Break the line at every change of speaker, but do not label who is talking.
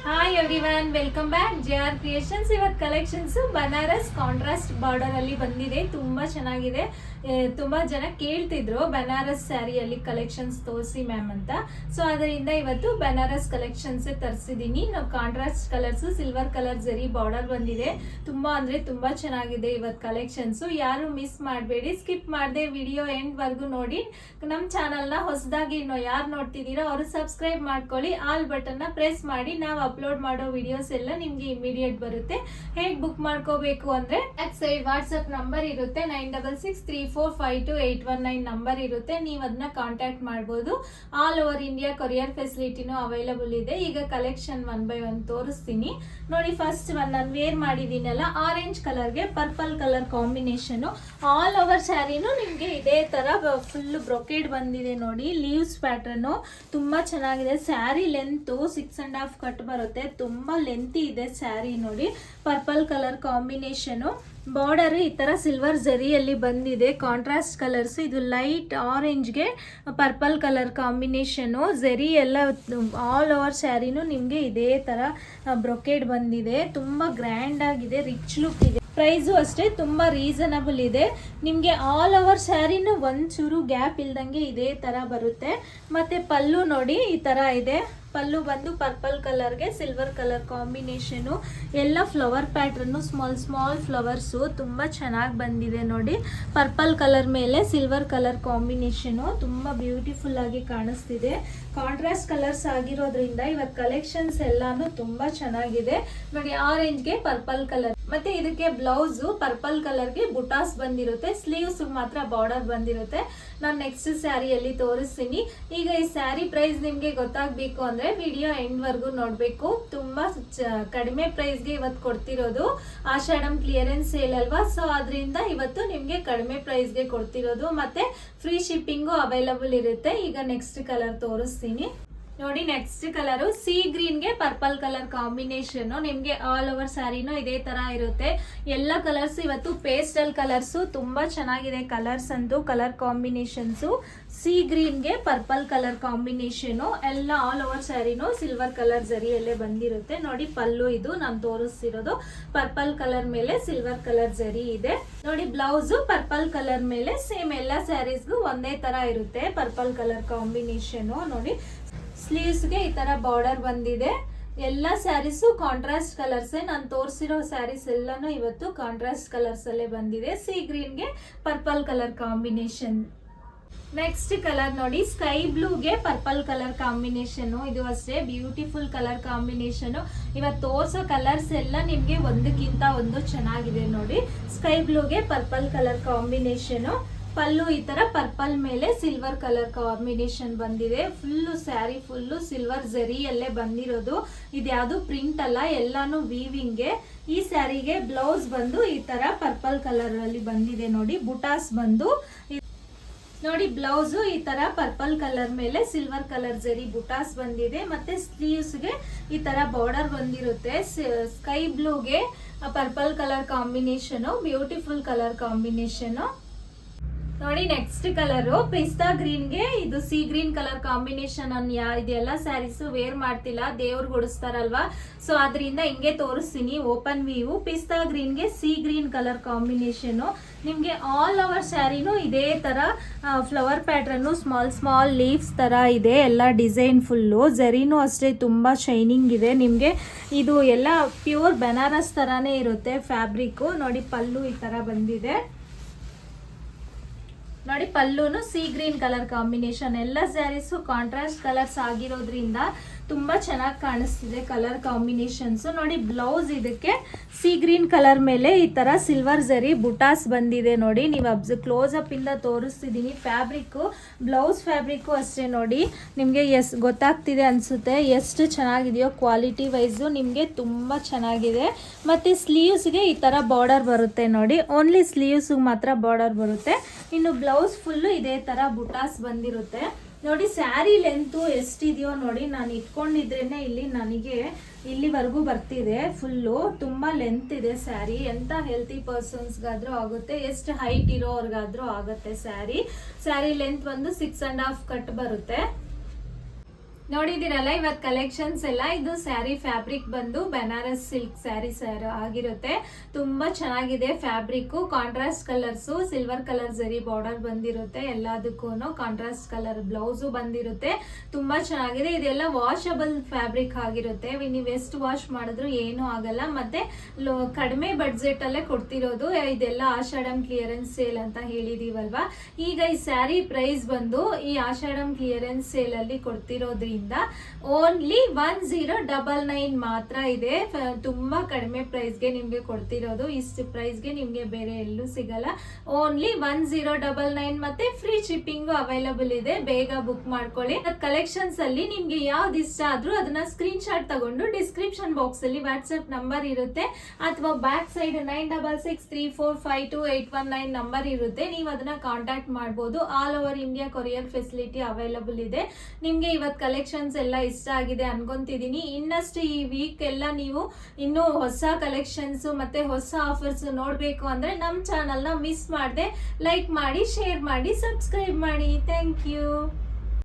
Hi everyone, welcome back J R creations. ಇವತ್ತು collections Banaras contrast border ಅಲ್ಲಿ ಬಂದಿದೆ. ತುಂಬಾ ಚೆನ್ನಾಗಿದೆ. ತುಂಬಾ ಜನ ಕೇಳ್ತಿದ್ರು ಬನಾರಸ್ ಸ್ಯಾರಿಯಲ್ಲಿ ಕಲೆಕ್ಷನ್ಸ್ ತೋರಿಸಿ ಮ್ಯಾಮ್ ಅಂತ. ಸೊ ಅದರಿಂದ ಇವತ್ತು ಬನಾರಸ್ ಕಲೆಕ್ಷನ್ಸ್ ತರಿಸಿದೀನಿ. ನಾವು contrast colours, silver colour zari border ಬಂದಿದೆ. ತುಂಬಾ ಅಂದ್ರೆ ತುಂಬಾ ಚೆನ್ನಾಗಿದೆ ಇವತ್ತು ಕಲೆಕ್ಷನ್ಸ್. ಯಾರು ಮಿಸ್ ಮಾಡಬೇಡಿ, ಸ್ಕಿಪ್ ಮಾಡದೆ ವಿಡಿಯೋ ಎಂಡ್ ವರ್ಗು ನೋಡಿ. ನಮ್ಮ ಚಾನಲ್ ನ ಹೊಸದಾಗಿ ಯಾರು ನೋಡ್ತಿದ್ದೀರಾ ಅವರು ಸಬ್ಸ್ಕ್ರೈಬ್ ಮಾಡ್ಕೊಳ್ಳಿ. ಆಲ್ ಬಟನ್ ನ ಪ್ರೆಸ್ ಮಾಡಿ. ನಾವು ಅಪ್ಲೋಡ್ ಮಾಡೋ ವಿಡಿಯೋಸ್ ಎಲ್ಲ ನಿಮ್ಗೆ ಇಮಿಡಿಯೇಟ್ ಬರುತ್ತೆ. ಹೇಗ್ ಬುಕ್ ಮಾಡ್ಕೋಬೇಕು ಅಂದ್ರೆ ಸೈಡ್ ವಾಟ್ಸ್ಆಪ್ ನಂಬರ್ ಇರುತ್ತೆ, 9663452819 ನಂಬರ್ ಇರುತ್ತೆ. ನೀವು ಅದನ್ನ ಕಾಂಟ್ಯಾಕ್ಟ್ ಮಾಡಬಹುದು. ಆಲ್ ಓವರ್ ಇಂಡಿಯಾ ಕೊರಿಯರ್ ಫೆಸಿಲಿಟಿನೂ ಅವೈಲಬಲ್ ಇದೆ. ಈಗ ಕಲೆಕ್ಷನ್ 1 by 1 ತೋರಿಸ್ತೀನಿ ನೋಡಿ. ಫಸ್ಟ್ ನಾನು ವೇರ್ ಮಾಡಿದೀನಲ್ಲ, ಆರೆಂಜ್ ಕಲರ್ಗೆ purple colour combination. All over ಸ್ಯಾರಿನೂ ನಿಮ್ಗೆ ಇದೇ ತರ ಫುಲ್ ಬ್ರೊಕೇಡ್ ಬಂದಿದೆ ನೋಡಿ. ಲೀವ್ಸ್ ಪ್ಯಾಟರ್ನ್ ತುಂಬಾ ಚೆನ್ನಾಗಿದೆ. ಸ್ಯಾರಿ ಲೆಂತ್ 6.5 ಕಟ್ ಬರುತ್ತೆ. ತುಂಬಾ ಲೆಂತಿ ಇದೆ ಸ್ಯಾರಿ ನೋಡಿ. Purple colour combination. ಬಾರ್ಡರ್ ಈ ತರ ಸಿಲ್ವರ್ ಜರಿಯಲ್ಲಿ ಬಂದಿದೆ. Contrast colours. ಇದು ಲೈಟ್ ಆರೆಂಜ್ಗೆ ಪರ್ಪಲ್ ಕಲರ್ ಕಾಂಬಿನೇಷನ್. ಜರಿ ಎಲ್ಲ ಆಲ್ ಓವರ್ ಸ್ಯಾರಿನೂ ನಿಮ್ಗೆ ಇದೇ ತರ ಬ್ರೊಕೇಡ್ ಬಂದಿದೆ. ತುಂಬಾ ಗ್ರ್ಯಾಂಡ್ ಆಗಿದೆ, ರಿಚ್ ಲುಕ್ ಇದೆ. ಪ್ರೈಸು ಅಷ್ಟೇ ತುಂಬಾ ರೀಸನಬಲ್ ಇದೆ. ನಿಮ್ಗೆ ಆಲ್ ಓವರ್ ಸ್ಯಾರಿನೂ ಒಂಚೂರು ಗ್ಯಾಪ್ ಇಲ್ದಂಗೆ ಇದೇ ತರ ಬರುತ್ತೆ. ಮತ್ತೆ ಪಲ್ಲು ನೋಡಿ ಈ ತರ ಇದೆ. ಪಲ್ಲು ಬಂದು ಪರ್ಪಲ್ ಕಲರ್ಗೆ ಸಿಲ್ವರ್ ಕಲರ್ ಕಾಂಬಿನೇಷನು. ಎಲ್ಲ ಫ್ಲವರ್ ಪ್ಯಾಟ್ರನ್ನು, ಸ್ಮಾಲ್ ಫ್ಲವರ್ಸು ತುಂಬಾ ಚೆನ್ನಾಗಿ ಬಂದಿದೆ ನೋಡಿ. ಪರ್ಪಲ್ ಕಲರ್ ಮೇಲೆ ಸಿಲ್ವರ್ ಕಲರ್ ಕಾಂಬಿನೇಷನು ತುಂಬಾ ಬ್ಯೂಟಿಫುಲ್ ಆಗಿ ಕಾಣಿಸ್ತಿದೆ. ಕಾಂಟ್ರಾಸ್ಟ್ ಕಲರ್ಸ್ ಆಗಿರೋದ್ರಿಂದ ಇವತ್ತು ಕಲೆಕ್ಷನ್ಸ್ ಎಲ್ಲಾನು ತುಂಬಾ ಚೆನ್ನಾಗಿದೆ ನೋಡಿ. ಆರೆಂಜ್ಗೆ ಪರ್ಪಲ್ ಕಲರ್, ಮತ್ತೆ ಇದಕ್ಕೆ ಬ್ಲೌಸ್ ಪರ್ಪಲ್ ಕಲರ್ಗೆ ಬುಟಾಸ್ ಬಂದಿರುತ್ತೆ. ಸ್ಲೀವ್ಸ್ ಮಾತ್ರ ಬಾರ್ಡರ್ ಬಂದಿರುತ್ತೆ. ನಾನು ನೆಕ್ಸ್ಟ್ ಸ್ಯಾರಿಯಲ್ಲಿ ತೋರಿಸ್ತೀನಿ. ಈಗ ಈ ಸ್ಯಾರಿ ಪ್ರೈಸ್ ನಿಮ್ಗೆ ಗೊತ್ತಾಗಬೇಕು ಅಂದ್ರೆ ವಿಡಿಯೋ ಎಂಡ್ ವರ್ಗು ನೋಡ್ಬೇಕು. ತುಂಬಾ ಕಡಿಮೆ ಪ್ರೈಸ್ಗೆ ಇವತ್ತು ಕೊಡ್ತಿರೋದು. ಆಷಾಢಂ ಕ್ಲಿಯರೆನ್ಸ್ ಸೇಲ್ ಅಲ್ವಾ, ಸೊ ಅದರಿಂದ ಇವತ್ತು ನಿಮ್ಗೆ ಕಡಿಮೆ ಪ್ರೈಸ್ಗೆ ಕೊಡ್ತಿರೋದು. ಮತ್ತೆ ಫ್ರೀ ಶಿಪ್ಪಿಂಗು ಅವೈಲಬಲ್ ಇರುತ್ತೆ. ಈಗ ನೆಕ್ಸ್ಟ್ ಕಲರ್ ತೋರಿಸ್ತೀನಿ ನೋಡಿ. ನೆಕ್ಸ್ಟ್ ಕಲರ್ ಸಿ ಗ್ರೀನ್ಗೆ ಪರ್ಪಲ್ ಕಲರ್ ಕಾಂಬಿನೇಷನ್. ನಿಮ್ಗೆ ಆಲ್ ಓವರ್ ಸ್ಯಾರಿನೂ ಇದೇ ತರ ಇರುತ್ತೆ. ಎಲ್ಲ ಕಲರ್ಸ್ ಇವತ್ತು ಪೇಸ್ಟಲ್ ಕಲರ್ಸ್ ತುಂಬಾ ಚೆನ್ನಾಗಿದೆ. ಕಲರ್ಸ್ ಅಂತೂ ಕಲರ್ ಕಾಂಬಿನೇಷನ್ಸ್. ಸಿ ಗ್ರೀನ್ಗೆ ಪರ್ಪಲ್ ಕಲರ್ ಕಾಂಬಿನೇಷನ್. ಎಲ್ಲ ಆಲ್ ಓವರ್ ಸ್ಯಾರಿನೂ ಸಿಲ್ವರ್ ಕಲರ್ ಜರಿಯಲ್ಲೇ ಬಂದಿರುತ್ತೆ ನೋಡಿ. ಪಲ್ಲು ಇದು ನಾನು ತೋರಿಸ್ತಿರೋದು ಪರ್ಪಲ್ ಕಲರ್ ಮೇಲೆ ಸಿಲ್ವರ್ ಕಲರ್ ಜರಿ ಇದೆ ನೋಡಿ. ಬ್ಲೌಸ್ ಪರ್ಪಲ್ ಕಲರ್ ಮೇಲೆ ಸೇಮ್ ಎಲ್ಲ ಸ್ಯಾರೀಸ್ಗೂ ಒಂದೇ ತರ ಇರುತ್ತೆ. ಪರ್ಪಲ್ ಕಲರ್ ಕಾಂಬಿನೇಷನ್ ನೋಡಿ. ಸ್ಲೀವ್ಸ್ಗೆ ಈ ತರ ಬಾರ್ಡರ್ ಬಂದಿದೆ. ಎಲ್ಲ ಸ್ಯಾರೀಸು ಕಾಂಟ್ರಾಸ್ಟ್ ಕಲರ್ಸ್. ನಾನು ತೋರಿಸಿರೋ ಸ್ಯಾರೀಸ್ ಎಲ್ಲಾನು ಇವತ್ತು ಕಾಂಟ್ರಾಸ್ಟ್ ಕಲರ್ಸ್ ಅಲ್ಲೇ ಬಂದಿದೆ. ಸಿ ಗ್ರೀನ್ಗೆ purple colour combination. Next colour ನೋಡಿ, ಸ್ಕೈ ಬ್ಲೂಗೆ ಪರ್ಪಲ್ ಕಲರ್ ಕಾಂಬಿನೇಷನ್. ಇದು ಅಷ್ಟೇ ಬ್ಯೂಟಿಫುಲ್ ಕಲರ್ ಕಾಂಬಿನೇಷನ್. ಇವತ್ತು ತೋರ್ಸೋ ಕಲರ್ಸ್ ಎಲ್ಲ ನಿಮ್ಗೆ ಒಂದಕ್ಕಿಂತ ಒಂದು ಚೆನ್ನಾಗಿದೆ ನೋಡಿ. ಸ್ಕೈ ಬ್ಲೂಗೆ ಪರ್ಪಲ್ ಕಲರ್ ಕಾಂಬಿನೇಷನ್. ಪಲ್ಲು ಈ ತರ ಪರ್ಪಲ್ ಮೇಲೆ ಸಿಲ್ವರ್ ಕಲರ್ ಕಾಂಬಿನೇಷನ್ ಬಂದಿದೆ. ಫುಲ್ಲು ಸ್ಯಾರಿ ಫುಲ್ಲು ಸಿಲ್ವರ್ ಜರಿಯಲ್ಲೇ ಬಂದಿರೋದು. ಇದ್ಯಾವುದು ಪ್ರಿಂಟ್ ಅಲ್ಲ, ಎಲ್ಲಾನು ವೀವಿಂಗ್ಗೆ. ಈ ಸ್ಯಾರಿಗೆ ಬ್ಲೌಸ್ ಬಂದು ಈ ತರ ಪರ್ಪಲ್ ಕಲರ್ ಅಲ್ಲಿ ಬಂದಿದೆ ನೋಡಿ. ಬುಟಾಸ್ ಬಂದು ನೋಡಿ. ಬ್ಲೌಸ್ ಈ ತರ ಪರ್ಪಲ್ ಕಲರ್ ಮೇಲೆ ಸಿಲ್ವರ್ ಕಲರ್ ಜರಿ ಬುಟಾಸ್ ಬಂದಿದೆ. ಮತ್ತೆ ಸ್ಲೀವ್ಸ್ಗೆ ಈ ತರ ಬಾರ್ಡರ್ ಬಂದಿರುತ್ತೆ. ಸ್ಕೈ ಬ್ಲೂಗೆ purple colour combination. Beautiful colour combination ನೋಡಿ. ನೆಕ್ಸ್ಟ್ ಕಲರ್ ಪಿಸ್ತಾ ಗ್ರೀನ್ಗೆ ಇದು ಸಿ ಗ್ರೀನ್ ಕಲರ್ ಕಾಂಬಿನೇಷನ್. ಇದೆಲ್ಲ ಸ್ಯಾರೀಸ್ ವೇರ್ ಮಾಡ್ತಿಲ್ಲ, ದೇವ್ರಿಗೆ ಉಡಿಸ್ತಾರಲ್ವಾ, ಸೊ ಅದರಿಂದ ಹಿಂಗೆ ತೋರಿಸ್ತೀನಿ. Open view. ಪಿಸ್ತಾ ಗ್ರೀನ್ಗೆ ಸಿ ಗ್ರೀನ್ ಕಲರ್ ಕಾಂಬಿನೇಷನ್. ನಿಮ್ಗೆ ಆಲ್ ಓವರ್ ಸ್ಯಾರಿನೂ ಇದೇ ತರ ಫ್ಲವರ್ ಪ್ಯಾಟ್ರನ್, ಸ್ಮಾಲ್ ಲೀವ್ಸ್ ತರ ಇದೆ. ಎಲ್ಲ ಡಿಸೈನ್ ಫುಲ್ಲು. ಜರಿನೂ ಅಷ್ಟೇ ತುಂಬಾ ಶೈನಿಂಗ್ ಇದೆ. ನಿಮ್ಗೆ ಇದು ಎಲ್ಲ ಪ್ಯೂರ್ ಬನಾರಸ್ ತರಾನೇ ಇರುತ್ತೆ ಫ್ಯಾಬ್ರಿಕ್ ನೋಡಿ. ಪಲ್ಲು ಈ ತರ ಬಂದಿದೆ ನೋಡಿ. ಪಲ್ಲುನು ಸಿ ಗ್ರೀನ್ ಕಲರ್ ಕಾಂಬಿನೇಷನ್. ಎಲ್ಲ ಸ್ಯಾರೀಸು ಕಾಂಟ್ರಾಸ್ಟ್ ಕಲರ್ಸ್ ಆಗಿರೋದ್ರಿಂದ ತುಂಬಾ ಚೆನ್ನಾಗಿ ಕಾಣಿಸ್ತಿದೆ ಕಲರ್ ಕಾಂಬಿನೇಷನ್ಸ್ ನೋಡಿ. ಬ್ಲೌಸ್ ಇದಕ್ಕೆ ಸಿ ಗ್ರೀನ್ ಕಲರ್ ಮೇಲೆ ಈ ತರ ಸಿಲ್ವರ್ ಜರಿ ಬುಟಾಸ್ ಬಂದಿದೆ ನೋಡಿ. ನೀವು ಕ್ಲೋಸ್ ಅಪ್ ಇಂದ ತೋರಿಸ್ತಿದ್ದೀನಿ. ಫ್ಯಾಬ್ರಿಕ್, ಬ್ಲೌಸ್ ಫ್ಯಾಬ್ರಿಕ್ ಅಷ್ಟೇ ನೋಡಿ. ನಿಮ್ಗೆ ಗೊತ್ತಾಗ್ತಿದೆ ಅನ್ಸುತ್ತೆ ಎಷ್ಟು ಚೆನ್ನಾಗಿದೆಯೋ. ಕ್ವಾಲಿಟಿ ವೈಸು ನಿಮ್ಗೆ ತುಂಬಾ ಚೆನ್ನಾಗಿದೆ. ಮತ್ತೆ ಸ್ಲೀವ್ಸ್ಗೆ ಈ ತರ ಬಾರ್ಡರ್ ಬರುತ್ತೆ ನೋಡಿ. ಓನ್ಲಿ ಸ್ಲೀವ್ಸ್ ಮಾತ್ರ ಬಾರ್ಡರ್ ಬರುತ್ತೆ. ಇನ್ನು ಬ್ಲೌಸ್ ಫುಲ್ಲು ಇದೇ ತರ ಬುಟಾಸ್ ಬಂದಿರುತ್ತೆ ನೋಡಿ. ಸ್ಯಾರಿ ಲೆಂತು ಎಷ್ಟಿದೆಯೋ ನೋಡಿ. ನಾನು ಇಟ್ಕೊಂಡಿದ್ರೇನೆ ಇಲ್ಲಿ ನನಗೆ ಇಲ್ಲಿವರೆಗೂ ಬರ್ತಿದೆ. ಫುಲ್ಲು ತುಂಬಾ ಲೆಂತ್ ಇದೆ ಸ್ಯಾರಿ. ಎಂತ ಹೆಲ್ತಿ ಪರ್ಸನ್ಸ್ಗಾದ್ರೂ ಆಗುತ್ತೆ, ಎಷ್ಟು ಹೈಟ್ ಇರೋರ್ಗಾದ್ರೂ ಆಗುತ್ತೆ ಸ್ಯಾರಿ. ಸ್ಯಾರಿ ಲೆಂತ್ ಒಂದು 6.5 ಕಟ್ ಬರುತ್ತೆ. ನೋಡಿದಿರಲ್ಲ ಇವತ್ತು ಕಲೆಕ್ಷನ್ಸ್ ಎಲ್ಲ. ಇದು ಸ್ಯಾರಿ ಫ್ಯಾಬ್ರಿಕ್ ಬಂದು ಬನಾರಸ್ ಸಿಲ್ಕ್ ಸ್ಯಾರಿ ಆಗಿರುತ್ತೆ. ತುಂಬಾ ಚೆನ್ನಾಗಿದೆ fabric. Contrast colours, silver colour zari border ಬಂದಿರುತ್ತೆ. ಎಲ್ಲದಕ್ಕೂ ಕಾಂಟ್ರಾಸ್ಟ್ ಕಲರ್ ಬ್ಲೌಸು ಬಂದಿರುತ್ತೆ. ತುಂಬಾ ಚೆನ್ನಾಗಿದೆ. ಇದೆಲ್ಲ ವಾಷಬಲ್ ಫ್ಯಾಬ್ರಿಕ್ ಆಗಿರುತ್ತೆ. ನೀವು ಎಷ್ಟು ವಾಶ್ ಮಾಡಿದ್ರು ಏನೂ ಆಗಲ್ಲ. ಮತ್ತೆ ಕಡಿಮೆ ಬಡ್ಜೆಟ್ ಅಲ್ಲೇ ಕೊಡ್ತಿರೋದು. ಇದೆಲ್ಲ ಆಷಾಢಂ ಕ್ಲಿಯರೆನ್ಸ್ ಸೇಲ್ ಅಂತ ಹೇಳಿದೀವಲ್ವಾ. ಈಗ ಈ ಸ್ಯಾರಿ ಪ್ರೈಸ್ ಬಂದು ಈ ಆಷಾಢಂ ಕ್ಲಿಯರೆನ್ಸ್ ಸೇಲ್ ಅಲ್ಲಿ ಕೊಡ್ತಿರೋದ್ರಿಂದ ಓನ್ಲಿ 1099 ಮಾತ್ರ ಇದೆ. ತುಂಬಾ ಕಡಿಮೆ ಪ್ರೈಸ್ಗೆ ನಿಮ್ಗೆ ಕೊಡ್ತಿರೋದು. ಇಷ್ಟು ಪ್ರೈಸ್ಗೆ ನಿಮ್ಗೆ ಬೇರೆ ಎಲ್ಲೂ ಸಿಗಲ್ಲ. ಓನ್ಲಿ 1099 ಮತ್ತೆ ಫ್ರೀ ಶಿಪ್ಪಿಂಗ್ ಅವೈಲಬಲ್ ಇದೆ. ಬೇಗ ಬುಕ್ ಮಾಡ್ಕೊಳ್ಳಿ. ಕಲೆಕ್ಷನ್ಸ್ ಅಲ್ಲಿ ನಿಮ್ಗೆ ಯಾವ್ದು ಇಷ್ಟ ಆದ್ರೂ ಅದನ್ನ ಸ್ಕ್ರೀನ್ ಶಾಟ್ ತಗೊಂಡು ಡಿಸ್ಕ್ರಿಪ್ಷನ್ ಬಾಕ್ಸ್ ಅಲ್ಲಿ ವಾಟ್ಸ್ಆಪ್ ನಂಬರ್ ಇರುತ್ತೆ, ಅಥವಾ ಬ್ಯಾಕ್ ಸೈಡ್ 9663452819 ನಂಬರ್ ಇರುತ್ತೆ. ನೀವು ಅದನ್ನ ಕಾಂಟ್ಯಾಕ್ಟ್ ಮಾಡಬಹುದು. All over India courier facility available ಇದೆ. ನಿಮ್ಗೆ ಇವತ್ತು ಕಲೆಕ್ಷನ್ಸ್ ಎಲ್ಲ ಇಷ್ಟ ಆಗಿದೆ ಅನ್ಕೊಂತಿದೀನಿ. ಇನ್ನಷ್ಟು ಈ ವೀಕ್ ಎಲ್ಲ ನೀವು ಇನ್ನೂ ಹೊಸ ಕಲೆಕ್ಷನ್ಸ್ ಮತ್ತೆ ಹೊಸ ಆಫರ್ಸ್ ನೋಡ್ಬೇಕು ಅಂದ್ರೆ ನಮ್ಮ ಚಾನಲ್ ನ ಮಿಸ್ ಮಾಡದೆ ಲೈಕ್ ಮಾಡಿ, ಶೇರ್ ಮಾಡಿ, ಸಬ್ಸ್ಕ್ರೈಬ್ ಮಾಡಿ. Thank you.